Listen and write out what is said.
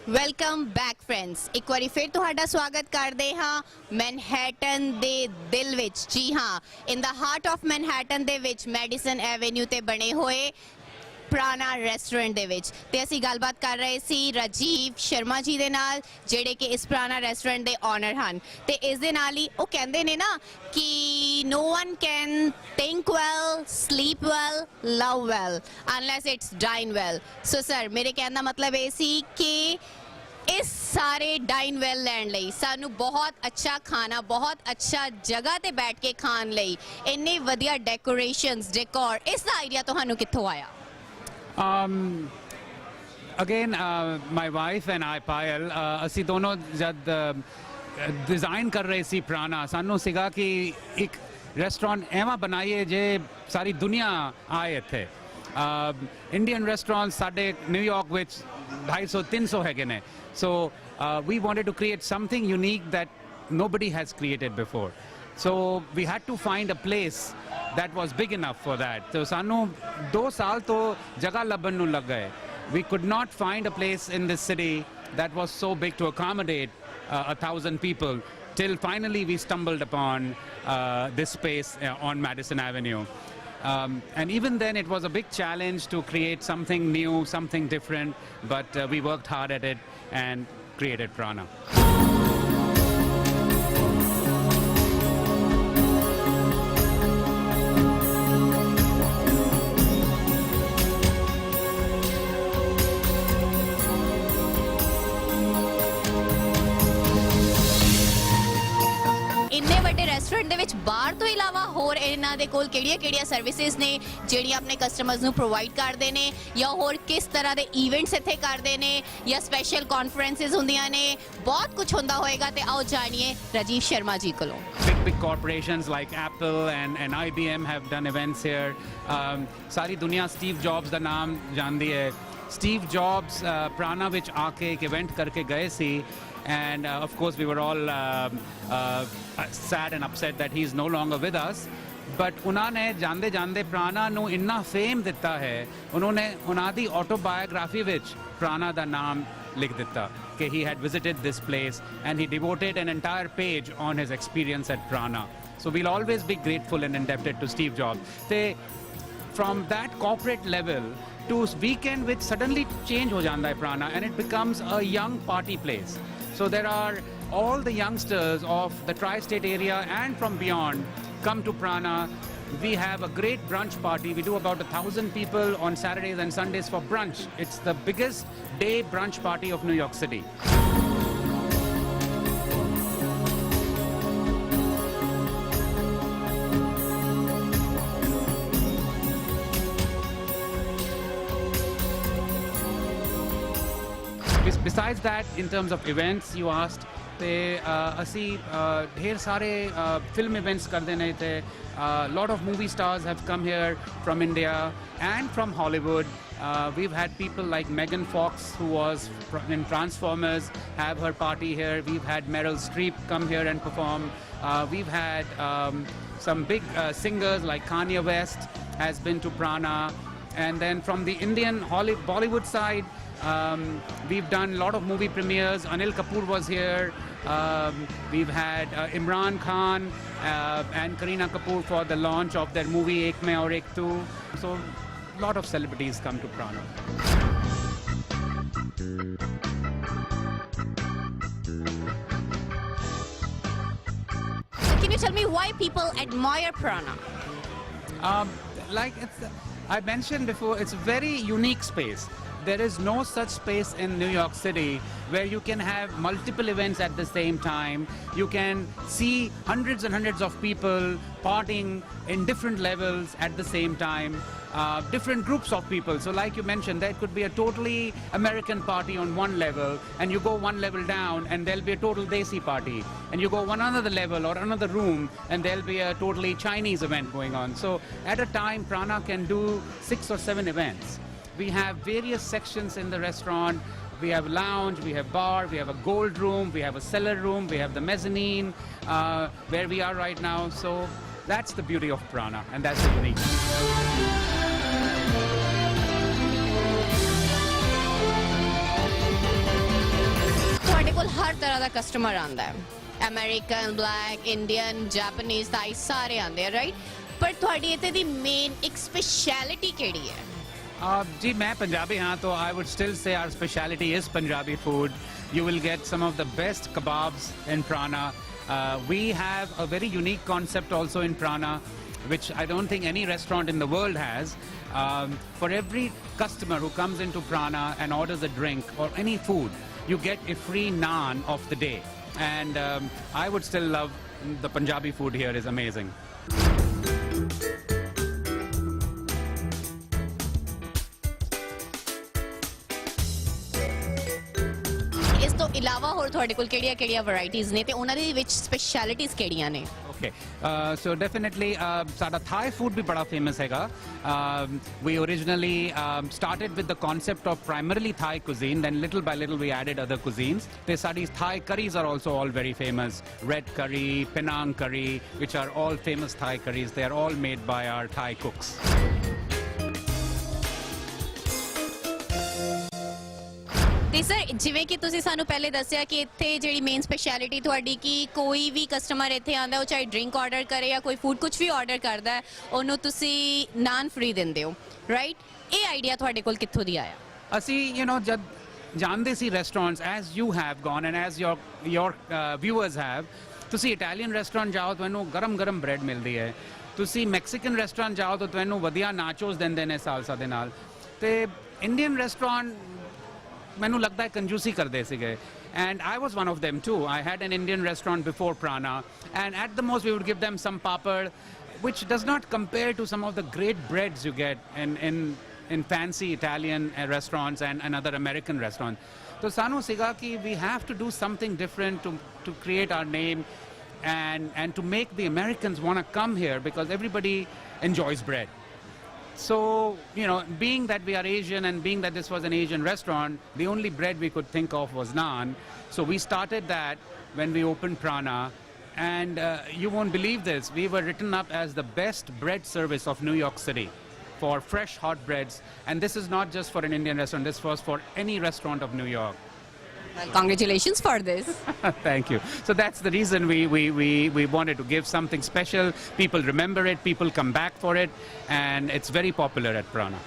Welcome back friends. ਇੱਕ ਵਾਰੀ ਫਿਰ ਤੁਹਾਡਾ ਸਵਾਗਤ ਕਰਦੇ ਹਾਂ ਮੈਨਹੈਟਨ ਦੇ ਦਿਲ ਵਿੱਚ। ਜੀ ਹਾਂ, ਇਨ ਦਾ ਹਾਰਟ ਆਫ ਮੈਨਹੈਟਨ ਦੇ ਵਿੱਚ ਮੈਡੀਸਨ ਐਵੇਨਿਊ ਤੇ ਬਣੇ ਹੋਏ ਪ੍ਰਾਣਾ ਰੈਸਟੋਰੈਂਟ ਦੇ ਵਿੱਚ। ਤੇ ਅਸੀਂ ਗੱਲਬਾਤ ਕਰ ਰਹੇ ਸੀ ਰਾਜੀਵ ਸ਼ਰਮਾ ਜੀ ਦੇ ਨਾਲ, ਜਿਹੜੇ ਕਿ ਇਸ ਪ੍ਰਾਣਾ ਰੈਸਟੋਰੈਂਟ ਦੇ ਓਨਰ ਹਨ। ਤੇ ਇਸ ਦੇ ਨਾਲ ਹੀ ਉਹ ਕਹਿੰਦੇ ਨੇ ਨਾ ਕਿ no one can think well, sleep well, love well unless it's dine well. So sir, ਮੇਰੇ ਕਹਿਣ ਦਾ ਮਤਲਬ ਇਹ ਸੀ ਕਿ ਇਸ ਸਾਰੇ ਡਾਈਨ ਵੈਲ ਲੈਣ ਲਈ ਸਾਨੂੰ ਬਹੁਤ ਅੱਛਾ ਖਾਣਾ, ਬਹੁਤ ਅੱਛਾ ਜਗ੍ਹਾ ਤੇ ਬੈਠ ਕੇ ਖਾਣ ਲਈ ਇੰਨੇ ਵਧੀਆ ਡੈਕੋਰੇਸ਼ਨਸ, ਡੈਕੋਰ, ਇਸ ਦਾ ਆਈਡੀਆ ਤੁਹਾਨੂੰ ਕਿੱਥੋਂ ਆਇਆ? Again, my wife and I, Payal, ਅਸੀਂ ਦੋਨੋਂ ਜਦ ਡਿਜ਼ਾਈਨ ਕਰ ਰਹੇ ਸੀ ਪ੍ਰਾਣਾ, ਸਾਨੂੰ ਸੀਗਾ ਕਿ ਇੱਕ ਰੈਸਟੋਰੈਂਟ ਐਵੇਂ ਬਣਾਈਏ ਜੇ ਸਾਰੀ ਦੁਨੀਆ ਆਏ ਇੱਥੇ। ਇੰਡੀਅਨ ਰੈਸਟੋਰੈਂਟ ਸਾਡੇ ਨਿਊਯਾਰਕ ਵਿੱਚ 250-300 ਹੈਗੇ ਨੇ। So we wanted to create something unique that nobody has created before. So we had to find a place that was big enough for that. So ਸਾਨੂੰ 2 ਸਾਲ ਤੋਂ ਜਗ੍ਹਾ ਲੱਭਣ ਨੂੰ ਲੱਗ ਗਏ. We could not find a place in this city that was so big to accommodate 1,000 people till finally we stumbled upon this space on Madison Avenue. And even then it was a big challenge to create something new, something different, but we worked hard at it and created Prana. ਇੰਨੇ ਵੱਡੇ restaurant ਦੇ ਵਿੱਚ ਬਾਰ ਤੋਂ ਇਲਾਵਾ ਹੋਰ ਇਹਨਾਂ ਦੇ ਕੋਲ ਕਿਹੜੀਆਂ-ਕਿਹੜੀਆਂ ਸਰਵਿਸਿਜ਼ ਨੇ ਜਿਹੜੀਆਂ ਆਪਣੇ ਕਸਟਮਰਸ ਨੂੰ ਪ੍ਰੋਵਾਈਡ ਕਰਦੇ ਨੇ, ਜਾਂ ਹੋਰ ਕਿਸ ਤਰ੍ਹਾਂ ਦੇ ਇਵੈਂਟਸ ਇੱਥੇ ਕਰਦੇ ਨੇ, ਜਾਂ ਸਪੈਸ਼ਲ ਕਾਨਫਰੰਸਿਸ ਹੁੰਦੀਆਂ ਨੇ? ਬਹੁਤ ਕੁਝ ਹੁੰਦਾ ਹੋਏਗਾ ਤੇ ਆਓ ਜਾਣੀਏ ਰਾਜੀਵ ਸ਼ਰਮਾ ਜੀ ਕੋਲੋਂ। Big corporations like Apple and IBM have done events here. ਸਾਰੀ ਦੁਨੀਆ ਸਟੀਵ ਜੌਬਸ ਦਾ ਨਾਮ ਜਾਣਦੀ ਹੈ। ਸਟੀਵ ਜੌਬਸ ਪ੍ਰਾਣਾ ਵਿੱਚ ਆ ਕੇ ਇੱਕ ਇਵੈਂਟ ਕਰਕੇ ਗਏ ਸੀ, and of course we were all sad and upset that he's no longer with us. But उन्होंने जानते जानते प्राणा ਨੂੰ ਇੰਨਾ ਫੇਮ ਦਿੱਤਾ ਹੈ, उन्होंने ਉਹਨਾਂ ਦੀ ਆਟੋਬਾਇਓਗ੍ਰਾਫੀ ਵਿੱਚ ਪ੍ਰਾਣਾ ਦਾ ਨਾਮ ਲਿਖ ਦਿੱਤਾ ਕਿ he had visited this place and he devoted an entire page on his experience at Prana. So we'll always be grateful and indebted to Steve Jobs. They, from that corporate level to weekend which suddenly change ho janda hai Prana, and it becomes a young party place. So there are all the youngsters of the tri-state area and from beyond come to Prana. We have a great brunch party. We do about 1,000 people on Saturdays and Sundays for brunch. It's the biggest day brunch party of New York City. Besides that, in terms of events, you asked, ਤੇ ਅਸੀਂ ਢੇਰ ਸਾਰੇ film events ਕਰਦੇ ਨੇ ਤੇ lot of movie stars have come here from India and from Hollywood. We've had people like Megan Fox, who was in Transformers, have her party here. We've had Meryl Streep come here and perform. We've had some big singers like Kanye West has been to Prana. And then from the Indian Bollywood side, we've done a lot of movie premieres. Anil Kapoor was here. We've had Imran Khan and Kareena Kapoor for the launch of their movie Ek Mein Aur Ek Tu. So a lot of celebrities come to Prana. So can you tell me why people admire Prana? I mentioned before, it's a very unique space. There is no such space in New York City where you can have multiple events at the same time. You can see hundreds and hundreds of people partying in different levels at the same time. Different groups of people. So like you mentioned, there could be a totally American party on one level, and you go one level down and there'll be a total Desi party. And you go one another level or another room and there'll be a totally Chinese event going on. So at a time, Prana can do 6 or 7 events. We have various sections in the restaurant. We have lounge, we have bar, we have a gold room, we have a cellar room, we have the mezzanine where we are right now. So that's the beauty of Prana, and that's the unique. ਹਰ ਤਰ੍ਹਾਂ ਦਾ customer ਆਂਦਾ ਹੈ, American, black, Indian, Japanese, ਥਾਈ ਸਾਰੇ ਆਂਦੇ ਆ, right? ਪਰ ਤੁਹਾਡੀ ਇੱਥੇ ਦੀ main ਇੱਕ ਸਪੈਸ਼ਲਿਟੀ ਕਿਹੜੀ ਹੈ? जी मैं पंजाबी हाँ, तो I would still say our speciality is Punjabi food. You will get some of the best kebabs in Prana. We have a very unique concept also in Prana, which I don't think any restaurant in the world has. For every customer who comes into Prana and orders a drink or any food, you get a free naan of the day. And I would still love the Punjabi food here is amazing. ਇਸ ਤੋਂ ਇਲਾਵਾ ਹੋਰ ਤੁਹਾਡੇ ਕੋਲ ਕਿਹੜੀਆਂ varieties ਨੇ ਤੇ ਉਹਨਾਂ ਦੇ ਵਿੱਚ ਸਪੈਸ਼ਲਿਟੀਜ਼ ਕਿਹੜੀਆਂ ਨੇ? Okay, so definitely sada Thai food bhi bada famous hai. We originally started with the concept of primarily Thai cuisine, then little by little we added other cuisines. The sadi Thai curries are also all very famous. Red curry, Penang curry, which are all famous Thai curries. They are all made by our Thai cooks. ਤੇ sir ਜਿਵੇਂ ਕਿ ਤੁਸੀਂ ਸਾਨੂੰ ਪਹਿਲੇ ਦੱਸਿਆ ਕਿ ਇੱਥੇ ਜਿਹੜੀ ਮੇਨ ਸਪੈਸ਼ਲਿਟੀ ਤੁਹਾਡੀ ਕਿ ਕੋਈ ਵੀ ਕਸਟਮਰ ਇੱਥੇ ਆਉਂਦਾ ਉਹ ਚਾਹੇ ਡਰਿੰਕ ਆਰਡਰ ਕਰੇ ਜਾਂ ਕੋਈ ਫੂਡ ਕੁਝ ਵੀ ਆਰਡਰ ਕਰਦਾ ਹੈ ਉਹਨੂੰ ਤੁਸੀਂ ਨਾਨ ਫ੍ਰੀ ਦਿੰਦੇ ਹੋ, ਰਾਈਟ? ਇਹ ਆਈਡੀਆ ਤੁਹਾਡੇ ਕੋਲ ਕਿੱਥੋਂ ਦੀ ਆਇਆ? ਅਸੀਂ ਜਦ ਜਾਣਦੇ ਸੀ restaurants as you have gone and as your viewers have, ਤੁਸੀਂ ਇਟਾਲੀਅਨ ਰੈਸਟੋਰੈਂਟ ਜਾਓ ਤੁਹਾਨੂੰ ਗਰਮ ਬ੍ਰੈਡ ਮਿਲਦੀ ਹੈ, ਤੁਸੀਂ ਮੈਕਸੀਕਨ ਰੈਸਟੋਰੈਂਟ ਜਾਓ ਤਾਂ ਤੁਹਾਨੂੰ ਵਧੀਆ ਨਾਚੋਸ ਦਿੰਦੇ ਨੇ ਸਾਲਸਾ ਦੇ ਨਾਲ, ਤੇ ਇੰਡੀਅਨ ਰੈਸਟੋਰੈਂਟ ਮੈਨੂੰ ਲੱਗਦਾ ਹੈ ਕੰਜੂਸੀ ਕਰਦੇ ਸੀਗੇ. And I was one of them too. I had an Indian restaurant before Prana, and at the most we would give them some papad, which does not compare to some of the great breads you get in fancy Italian restaurants and other American restaurants. So sanu siga ki we have to do something different to create our name and to make the Americans want to come here because everybody enjoys bread. So, being that we are Asian and being that this was an Asian restaurant, the only bread we could think of was naan. So we started that when we opened Prana. And you won't believe this, we were written up as the best bread service of New York City for fresh hot breads. And this is not just for an Indian restaurant, this was for any restaurant of New York. Well, congratulations for this. Thank you. So that's the reason we wanted to give something special. People remember it, people come back for it, and it's very popular at Prana.